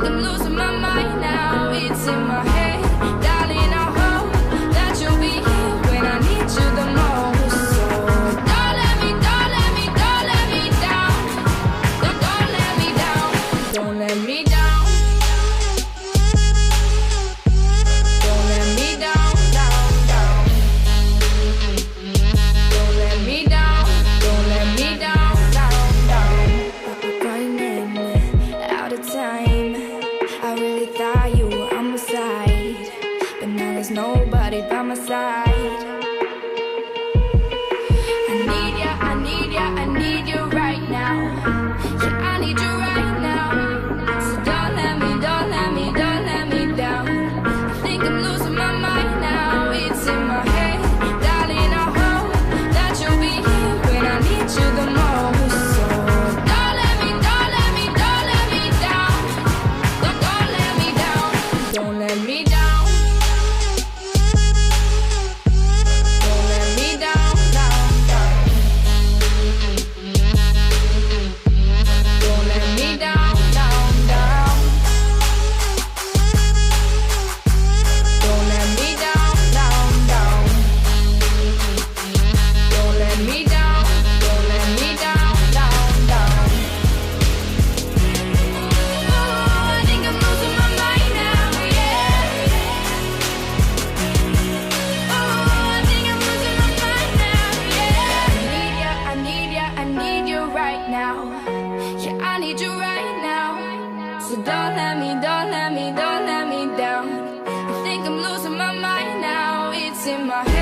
think I'm losing my mind now. It's in my head, darling. I hope that you'll be here when I need you the most. So don't let me down. Don't let me down. Don't let me down. Don't let me down. Don't let me down, down, down. Don't let me down. Don't let me down, down, down. Running out of time. I really thought you were on my side, but now there's nobody by my side. I need ya, I need ya, I need you right now. Yeah, I need you right now. So don't let me down. I think I'm losing my mind now. It's in my head, darling. I hope that you'll be here when I need you the most. So don't let me down. Don't let me down. Don't let me down. Don't let me down, down, down. Don't let me down, down, down. Don't let me down, down, down. Don't let me down, down, down. Oh, I think I'm losing my mind now, yeah. Oh, I think I'm losing my mind now, yeah. I need ya, I need you right now. Yeah, I need you right now. So don't let me down. I think I'm losing my mind now. It's in my head.